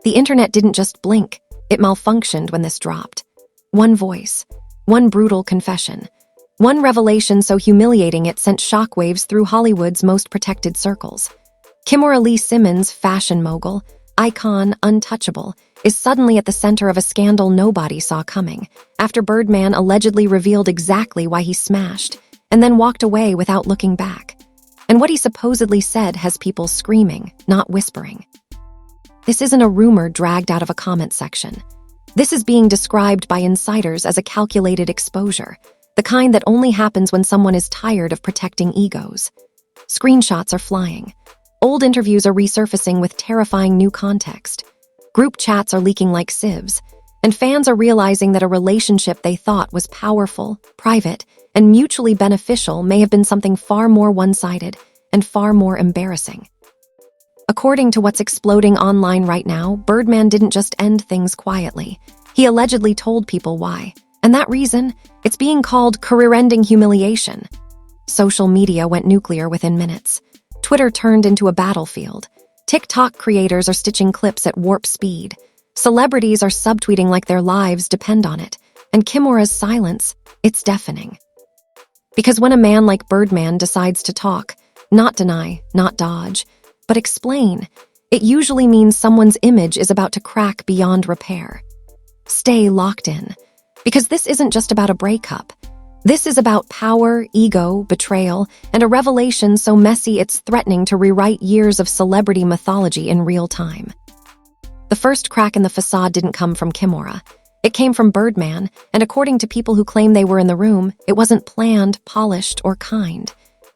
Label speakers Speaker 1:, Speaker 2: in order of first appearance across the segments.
Speaker 1: The internet didn't just blink, it malfunctioned when this dropped. One voice, one brutal confession, one revelation so humiliating it sent shockwaves through Hollywood's most protected circles. Kimora Lee Simmons, fashion mogul, icon, untouchable, is suddenly at the center of a scandal nobody saw coming, after Birdman allegedly revealed exactly why he smashed, and then walked away without looking back. And what he supposedly said has people screaming, not whispering. This isn't a rumor dragged out of a comment section. This is being described by insiders as a calculated exposure, the kind that only happens when someone is tired of protecting egos. Screenshots are flying. Old interviews are resurfacing with terrifying new context. Group chats are leaking like sieves, and fans are realizing that a relationship they thought was powerful, private, and mutually beneficial may have been something far more one-sided and far more embarrassing. According to what's exploding online right now, Birdman didn't just end things quietly. He allegedly told people why. And that reason, it's being called career-ending humiliation. Social media went nuclear within minutes. Twitter turned into a battlefield. TikTok creators are stitching clips at warp speed. Celebrities are subtweeting like their lives depend on it. And Kimora's silence, it's deafening. Because when a man like Birdman decides to talk, not deny, not dodge, but explain, it usually means someone's image is about to crack beyond repair. Stay locked in. Because this isn't just about a breakup. This is about power, ego, betrayal, and a revelation so messy it's threatening to rewrite years of celebrity mythology in real time. The first crack in the facade didn't come from Kimora. It came from Birdman, and according to people who claim they were in the room, it wasn't planned, polished, or kind.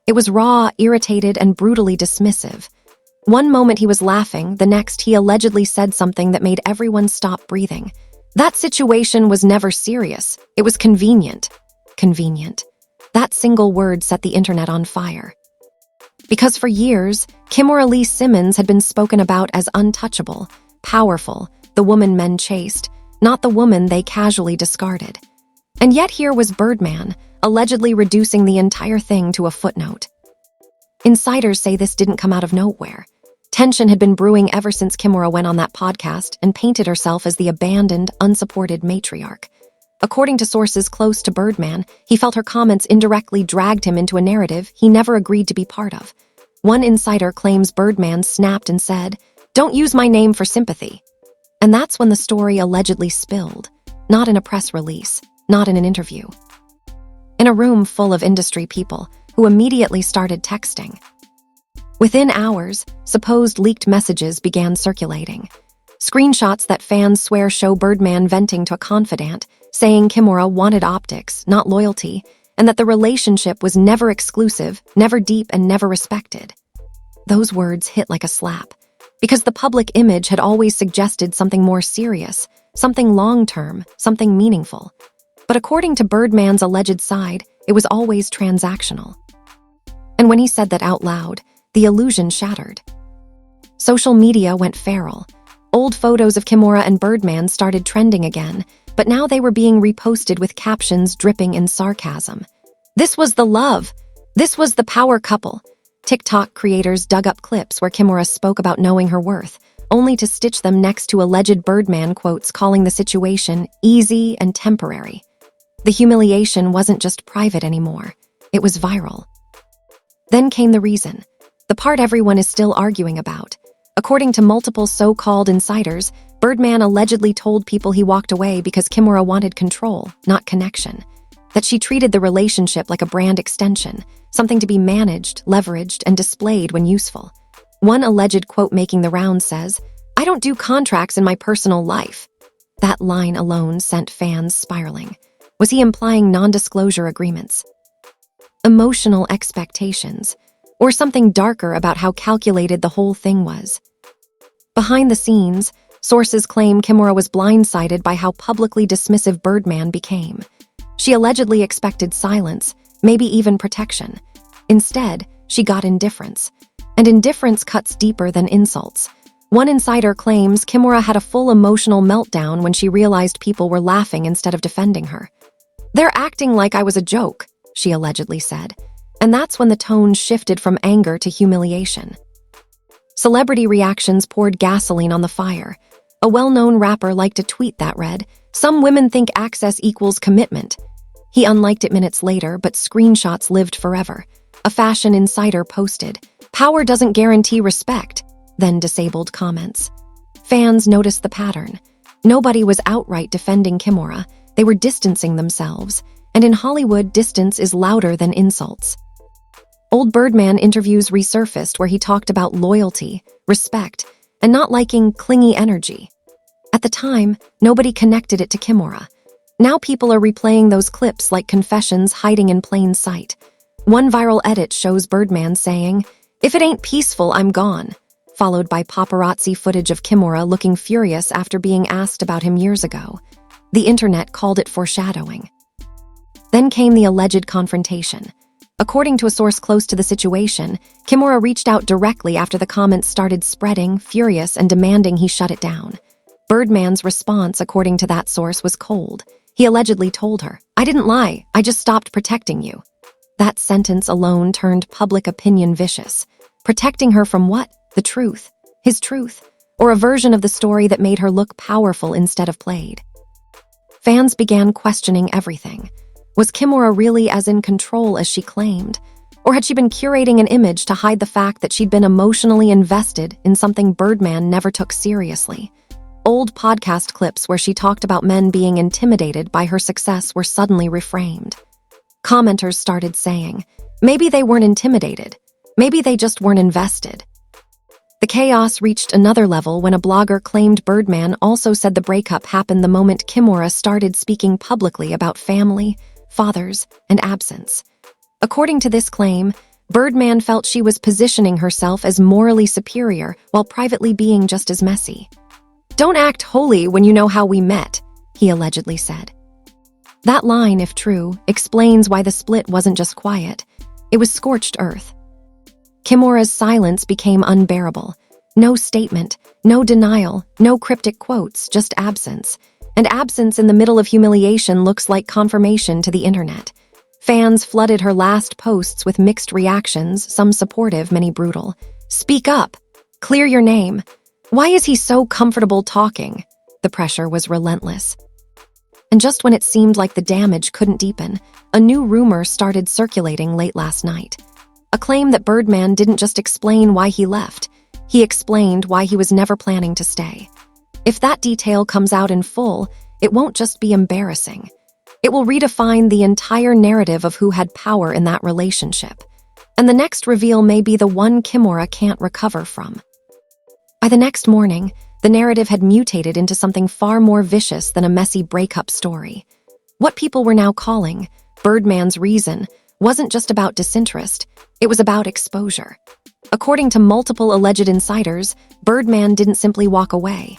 Speaker 1: It was raw, irritated, and brutally dismissive. One moment he was laughing, the next he allegedly said something that made everyone stop breathing. That situation was never serious. It was convenient. Convenient. That single word set the internet on fire. Because for years, Kimora Lee Simmons had been spoken about as untouchable, powerful, the woman men chased, not the woman they casually discarded. And yet here was Birdman, allegedly reducing the entire thing to a footnote. Insiders say this didn't come out of nowhere. Tension had been brewing ever since Kimora went on that podcast and painted herself as the abandoned, unsupported matriarch. According to sources close to Birdman, he felt her comments indirectly dragged him into a narrative he never agreed to be part of. One insider claims Birdman snapped and said, "Don't use my name for sympathy." And that's when the story allegedly spilled. Not in a press release, not in an interview. In a room full of industry people who immediately started texting. Within hours, supposed leaked messages began circulating. Screenshots that fans swear show Birdman venting to a confidant, saying Kimora wanted optics, not loyalty, and that the relationship was never exclusive, never deep, and never respected. Those words hit like a slap, because the public image had always suggested something more serious, something long-term, something meaningful. But according to Birdman's alleged side, it was always transactional. And when he said that out loud, the illusion shattered. Social media went feral. Old photos of Kimora and Birdman started trending again, but now they were being reposted with captions dripping in sarcasm. This was the love. This was the power couple. TikTok creators dug up clips where Kimora spoke about knowing her worth, only to stitch them next to alleged Birdman quotes calling the situation easy and temporary. The humiliation wasn't just private anymore. It was viral. Then came the reason. The part everyone is still arguing about. According to multiple so-called insiders, Birdman allegedly told people he walked away because Kimora wanted control, not connection. That she treated the relationship like a brand extension, something to be managed, leveraged, and displayed when useful. One alleged quote making the rounds says, "I don't do contracts in my personal life." That line alone sent fans spiraling. Was he implying non-disclosure agreements? Emotional expectations, or something darker about how calculated the whole thing was? Behind the scenes, sources claim Kimora was blindsided by how publicly dismissive Birdman became. She allegedly expected silence, maybe even protection. Instead, she got indifference. And indifference cuts deeper than insults. One insider claims Kimora had a full emotional meltdown when she realized people were laughing instead of defending her. "They're acting like I was a joke," she allegedly said. And that's when the tone shifted from anger to humiliation. Celebrity reactions poured gasoline on the fire. A well-known rapper liked a tweet that read, "Some women think access equals commitment." He unliked it minutes later, but screenshots lived forever. A fashion insider posted, "Power doesn't guarantee respect," then disabled comments. Fans noticed the pattern. Nobody was outright defending Kimora. They were distancing themselves. And in Hollywood, distance is louder than insults. Old Birdman interviews resurfaced where he talked about loyalty, respect, and not liking clingy energy. At the time, nobody connected it to Kimora. Now people are replaying those clips like confessions hiding in plain sight. One viral edit shows Birdman saying, "If it ain't peaceful, I'm gone," followed by paparazzi footage of Kimora looking furious after being asked about him years ago. The internet called it foreshadowing. Then came the alleged confrontation. According to a source close to the situation, Kimora reached out directly after the comments started spreading, furious and demanding he shut it down. Birdman's response, according to that source, was cold. He allegedly told her, "I didn't lie, I just stopped protecting you." That sentence alone turned public opinion vicious. Protecting her from what? The truth. His truth. Or a version of the story that made her look powerful instead of played. Fans began questioning everything. Was Kimora really as in control as she claimed? Or had she been curating an image to hide the fact that she'd been emotionally invested in something Birdman never took seriously? Old podcast clips where she talked about men being intimidated by her success were suddenly reframed. Commenters started saying, maybe they weren't intimidated. Maybe they just weren't invested. The chaos reached another level when a blogger claimed Birdman also said the breakup happened the moment Kimora started speaking publicly about family, fathers, and absence. According to this claim, Birdman felt she was positioning herself as morally superior while privately being just as messy. "Don't act holy when you know how we met," he allegedly said. That line, if true, explains why the split wasn't just quiet. It was scorched earth. Kimora's silence became unbearable. No statement, no denial, no cryptic quotes, just absence. And absence in the middle of humiliation looks like confirmation to the internet. Fans flooded her last posts with mixed reactions, some supportive, many brutal. "Speak up. Clear your name. Why is he so comfortable talking?" The pressure was relentless. And just when it seemed like the damage couldn't deepen, a new rumor started circulating late last night. A claim that Birdman didn't just explain why he left, he explained why he was never planning to stay. If that detail comes out in full, it won't just be embarrassing. It will redefine the entire narrative of who had power in that relationship. And the next reveal may be the one Kimora can't recover from. By the next morning, the narrative had mutated into something far more vicious than a messy breakup story. What people were now calling Birdman's reason wasn't just about disinterest, it was about exposure. According to multiple alleged insiders, Birdman didn't simply walk away.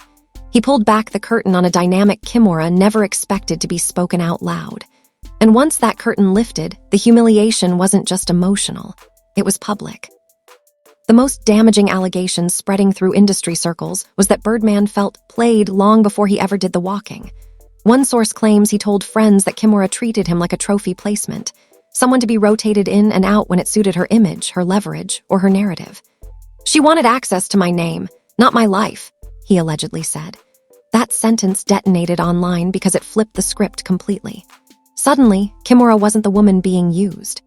Speaker 1: He pulled back the curtain on a dynamic Kimora never expected to be spoken out loud. And once that curtain lifted, the humiliation wasn't just emotional, it was public. The most damaging allegation spreading through industry circles was that Birdman felt played long before he ever did the walking. One source claims he told friends that Kimora treated him like a trophy placement, someone to be rotated in and out when it suited her image, her leverage, or her narrative. "She wanted access to my name, not my life," he allegedly said. That sentence detonated online because it flipped the script completely. Suddenly, Kimora wasn't the woman being used.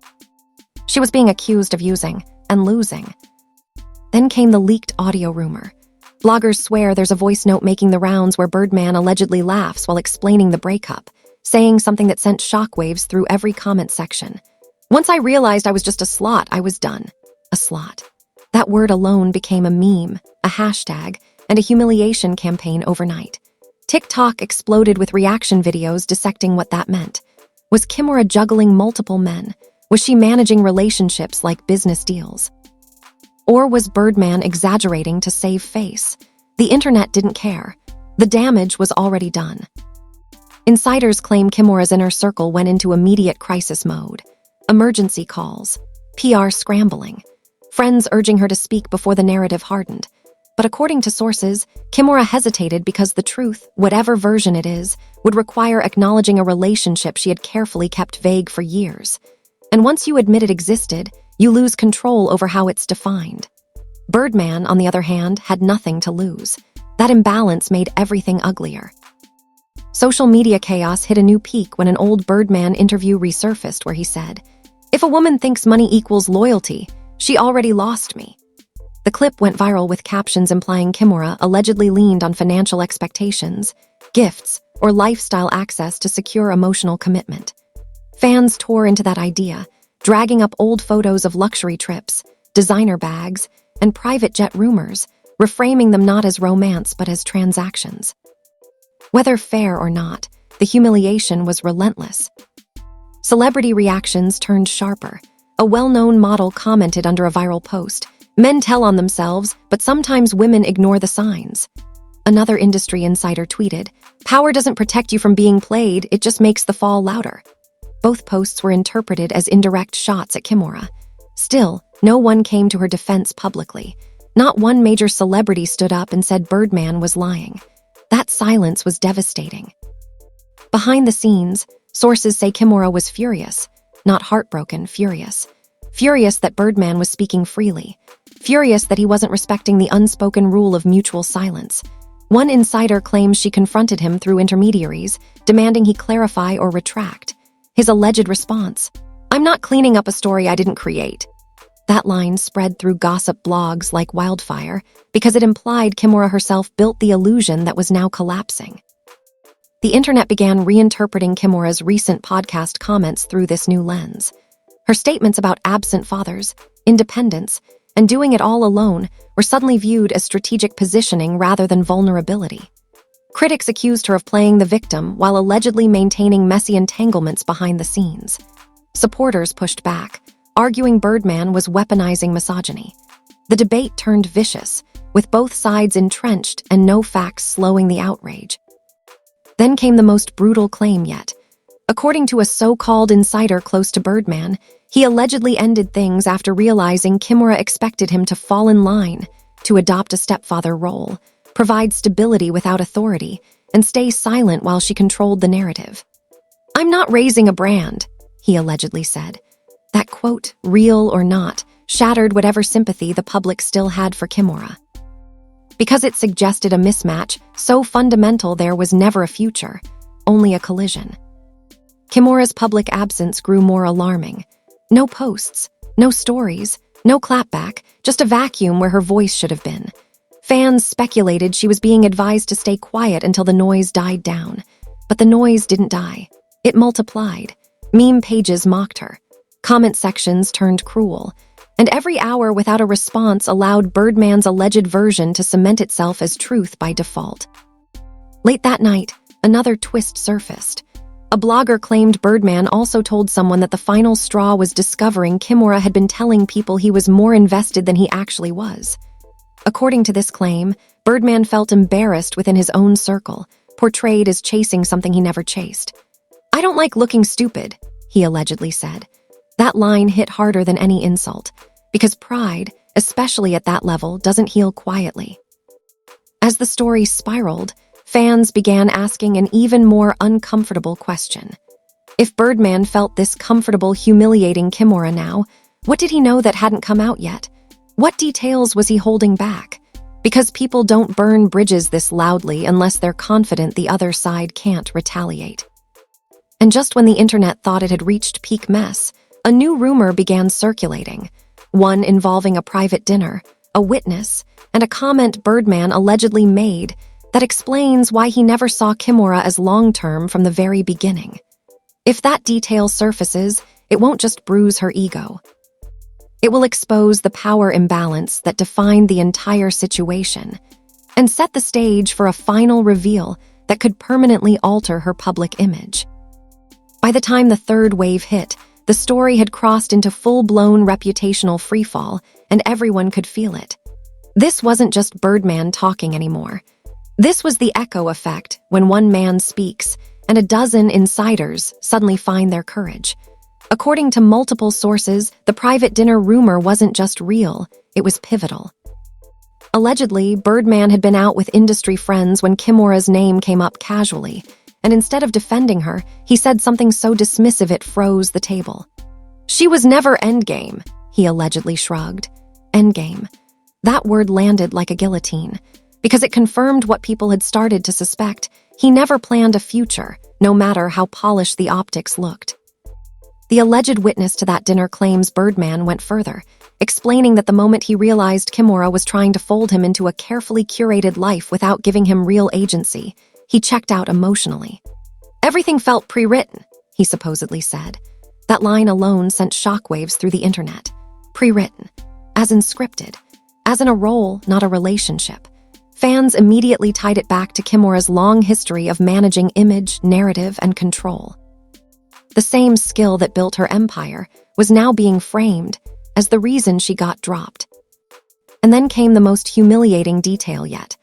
Speaker 1: She was being accused of using and losing. Then came the leaked audio rumor. Bloggers swear there's a voice note making the rounds where Birdman allegedly laughs while explaining the breakup, saying something that sent shockwaves through every comment section. "Once I realized I was just a slot, I was done." A slot. That word alone became a meme, a hashtag, and a humiliation campaign overnight. TikTok exploded with reaction videos dissecting what that meant. Was Kimora juggling multiple men? Was she managing relationships like business deals? Or was Birdman exaggerating to save face? The internet didn't care. The damage was already done. Insiders claim Kimora's inner circle went into immediate crisis mode. Emergency calls, PR scrambling, friends urging her to speak before the narrative hardened. But according to sources, Kimora hesitated because the truth, whatever version it is, would require acknowledging a relationship she had carefully kept vague for years. And once you admit it existed, you lose control over how it's defined. Birdman, on the other hand, had nothing to lose. That imbalance made everything uglier. Social media chaos hit a new peak when an old Birdman interview resurfaced where he said, "If a woman thinks money equals loyalty, she already lost me." The clip went viral with captions implying Kimora allegedly leaned on financial expectations, gifts, or lifestyle access to secure emotional commitment. Fans tore into that idea, dragging up old photos of luxury trips, designer bags, and private jet rumors, reframing them not as romance but as transactions. Whether fair or not, the humiliation was relentless. Celebrity reactions turned sharper. A well-known model commented under a viral post, "Men tell on themselves, but sometimes women ignore the signs." Another industry insider tweeted, "Power doesn't protect you from being played, it just makes the fall louder." Both posts were interpreted as indirect shots at Kimora. Still, no one came to her defense publicly. Not one major celebrity stood up and said Birdman was lying. That silence was devastating. Behind the scenes, sources say Kimora was furious, not heartbroken, furious. Furious that Birdman was speaking freely. Furious that he wasn't respecting the unspoken rule of mutual silence. One insider claims she confronted him through intermediaries, demanding he clarify or retract. His alleged response, "I'm not cleaning up a story I didn't create." That line spread through gossip blogs like wildfire because it implied Kimora herself built the illusion that was now collapsing. The internet began reinterpreting Kimora's recent podcast comments through this new lens. Her statements about absent fathers, independence, and doing it all alone were suddenly viewed as strategic positioning rather than vulnerability. Critics accused her of playing the victim while allegedly maintaining messy entanglements behind the scenes. Supporters pushed back, arguing Birdman was weaponizing misogyny. The debate turned vicious, with both sides entrenched and no facts slowing the outrage. Then came the most brutal claim yet. According to a so-called insider close to Birdman, he allegedly ended things after realizing Kimora expected him to fall in line, to adopt a stepfather role, provide stability without authority, and stay silent while she controlled the narrative. "I'm not raising a brand," he allegedly said. That quote, real or not, shattered whatever sympathy the public still had for Kimora. Because it suggested a mismatch so fundamental there was never a future, only a collision. Kimora's public absence grew more alarming. No posts, no stories, no clapback, just a vacuum where her voice should have been. Fans speculated she was being advised to stay quiet until the noise died down. But the noise didn't die. It multiplied. Meme pages mocked her. Comment sections turned cruel. And every hour without a response allowed Birdman's alleged version to cement itself as truth by default. Late that night, another twist surfaced. A blogger claimed Birdman also told someone that the final straw was discovering Kimora had been telling people he was more invested than he actually was. According to this claim, Birdman felt embarrassed within his own circle, portrayed as chasing something he never chased. "I don't like looking stupid," he allegedly said. That line hit harder than any insult, because pride, especially at that level, doesn't heal quietly. As the story spiraled, fans began asking an even more uncomfortable question. If Birdman felt this comfortable humiliating Kimora now, what did he know that hadn't come out yet? What details was he holding back? Because people don't burn bridges this loudly unless they're confident the other side can't retaliate. And just when the internet thought it had reached peak mess, a new rumor began circulating, one involving a private dinner, a witness, and a comment Birdman allegedly made that explains why he never saw Kimora as long-term from the very beginning. If that detail surfaces, it won't just bruise her ego. It will expose the power imbalance that defined the entire situation and set the stage for a final reveal that could permanently alter her public image. By the time the third wave hit, the story had crossed into full-blown reputational freefall, and everyone could feel it. This wasn't just Birdman talking anymore. This was the echo effect when one man speaks, and a dozen insiders suddenly find their courage. According to multiple sources, the private dinner rumor wasn't just real, it was pivotal. Allegedly, Birdman had been out with industry friends when Kimora's name came up casually, and instead of defending her, he said something so dismissive it froze the table. "She was never endgame," he allegedly shrugged. Endgame. That word landed like a guillotine. because it confirmed what people had started to suspect. He never planned a future, no matter how polished the optics looked. The alleged witness to that dinner claims Birdman went further, explaining that the moment he realized Kimora was trying to fold him into a carefully curated life without giving him real agency, he checked out emotionally. "Everything felt pre-written," he supposedly said. That line alone sent shockwaves through the internet. Pre-written. As in scripted. As in a role, not a relationship. Fans immediately tied it back to Kimora's long history of managing image, narrative, and control. The same skill that built her empire was now being framed as the reason she got dropped. And then came the most humiliating detail yet.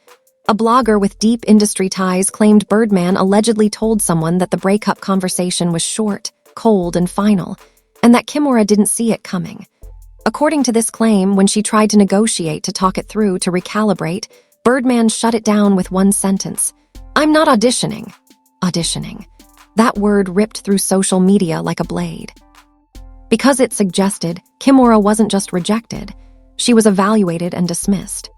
Speaker 1: A blogger with deep industry ties claimed Birdman allegedly told someone that the breakup conversation was short, cold, and final, and that Kimora didn't see it coming. According to this claim, when she tried to negotiate to talk it through to recalibrate, Birdman shut it down with one sentence. "I'm not auditioning." Auditioning. That word ripped through social media like a blade. Because it suggested Kimora wasn't just rejected, she was evaluated and dismissed.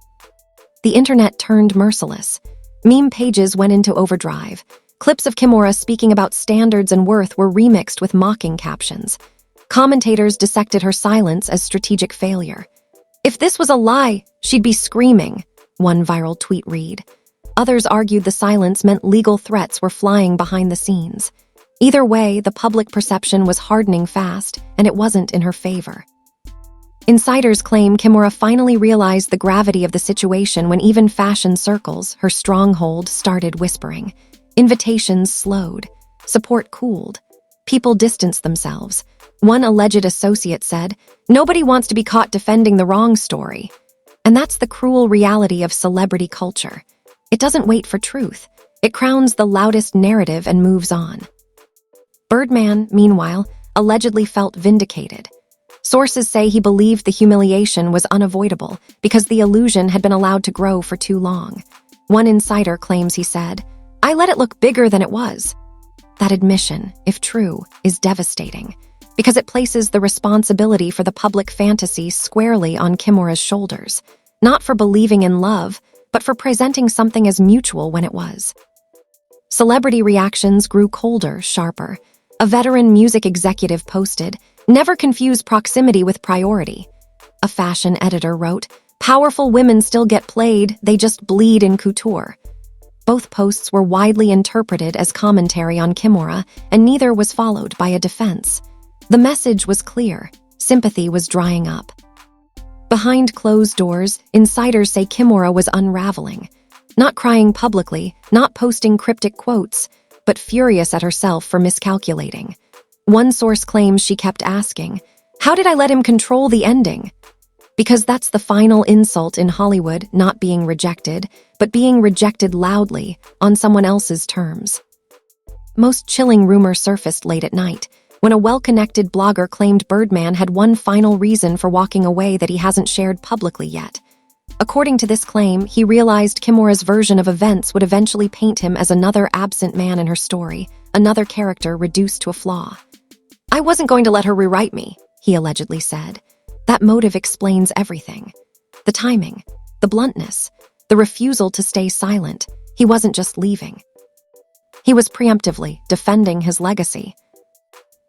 Speaker 1: The internet turned merciless. Meme pages went into overdrive. Clips of Kimora speaking about standards and worth were remixed with mocking captions. Commentators dissected her silence as strategic failure. "If this was a lie, she'd be screaming," one viral tweet read. Others argued the silence meant legal threats were flying behind the scenes. Either way, the public perception was hardening fast, and it wasn't in her favor. Insiders claim Kimora finally realized the gravity of the situation when even fashion circles, her stronghold, started whispering. Invitations slowed. Support cooled. People distanced themselves. One alleged associate said, "Nobody wants to be caught defending the wrong story." And that's the cruel reality of celebrity culture. It doesn't wait for truth. It crowns the loudest narrative and moves on. Birdman, meanwhile, allegedly felt vindicated. Sources say he believed the humiliation was unavoidable because the illusion had been allowed to grow for too long. One insider claims he said, "I let it look bigger than it was." That admission, if true, is devastating because it places the responsibility for the public fantasy squarely on Kimora's shoulders, not for believing in love, but for presenting something as mutual when it was. Celebrity reactions grew colder, sharper. A veteran music executive posted, "Never confuse proximity with priority." A fashion editor wrote, "Powerful women still get played, they just bleed in couture." Both posts were widely interpreted as commentary on Kimora, and neither was followed by a defense. The message was clear. Sympathy was drying up. Behind closed doors, insiders say Kimora was unraveling. Not crying publicly, not posting cryptic quotes, but furious at herself for miscalculating. One source claims she kept asking, "How did I let him control the ending?" Because that's the final insult in Hollywood, not being rejected, but being rejected loudly, on someone else's terms. Most chilling rumor surfaced late at night, when a well-connected blogger claimed Birdman had one final reason for walking away that he hasn't shared publicly yet. According to this claim, he realized Kimora's version of events would eventually paint him as another absent man in her story, another character reduced to a flaw. "I wasn't going to let her rewrite me," he allegedly said. That motive explains everything. The timing, the bluntness, the refusal to stay silent. He wasn't just leaving. He was preemptively defending his legacy.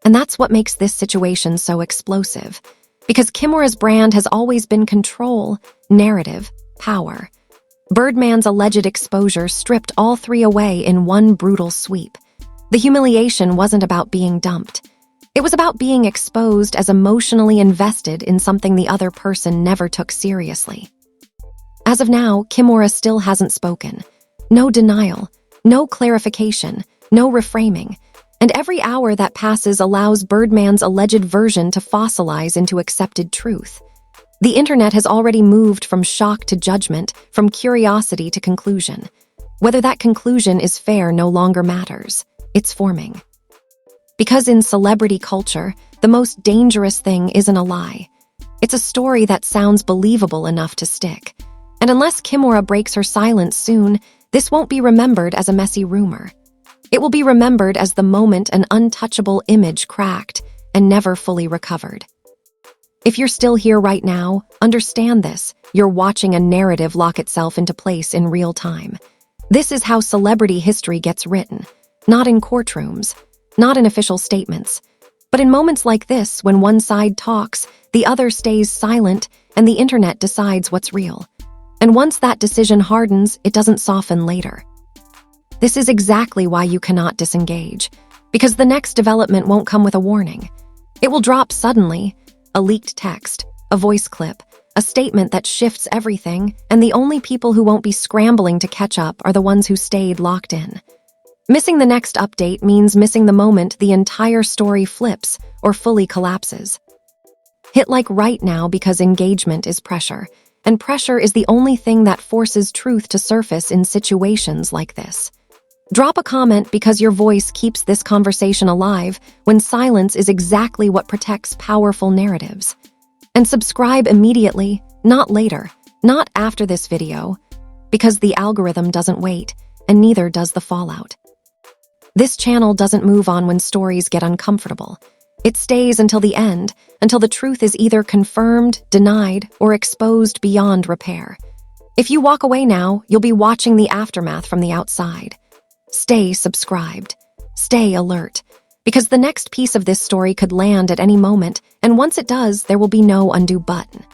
Speaker 1: And that's what makes this situation so explosive. Because Kimora's brand has always been control, narrative, power. Birdman's alleged exposure stripped all three away in one brutal sweep. The humiliation wasn't about being dumped. It was about being exposed as emotionally invested in something the other person never took seriously. As of now, Kimora still hasn't spoken. No denial, no clarification, no reframing. And every hour that passes allows Birdman's alleged version to fossilize into accepted truth. The internet has already moved from shock to judgment, from curiosity to conclusion. Whether that conclusion is fair no longer matters. It's forming. Because in celebrity culture, the most dangerous thing isn't a lie. It's a story that sounds believable enough to stick. And unless Kimora breaks her silence soon, this won't be remembered as a messy rumor. It will be remembered as the moment an untouchable image cracked and never fully recovered. If you're still here right now, understand this. You're watching a narrative lock itself into place in real time. This is how celebrity history gets written. Not in courtrooms, not in official statements, but in moments like this when one side talks, the other stays silent, and the internet decides what's real. And once that decision hardens, it doesn't soften later. This is exactly why you cannot disengage, because the next development won't come with a warning. It will drop suddenly, a leaked text, a voice clip, a statement that shifts everything, and the only people who won't be scrambling to catch up are the ones who stayed locked in. Missing the next update means missing the moment the entire story flips or fully collapses. Hit like right now because engagement is pressure, and pressure is the only thing that forces truth to surface in situations like this. Drop a comment because your voice keeps this conversation alive when silence is exactly what protects powerful narratives. And subscribe immediately, not later, not after this video, because the algorithm doesn't wait, and neither does the fallout. This channel doesn't move on when stories get uncomfortable. It stays until the end, until the truth is either confirmed, denied, or exposed beyond repair. If you walk away now, you'll be watching the aftermath from the outside. Stay subscribed. Stay alert. Because the next piece of this story could land at any moment, and once it does, there will be no undo button.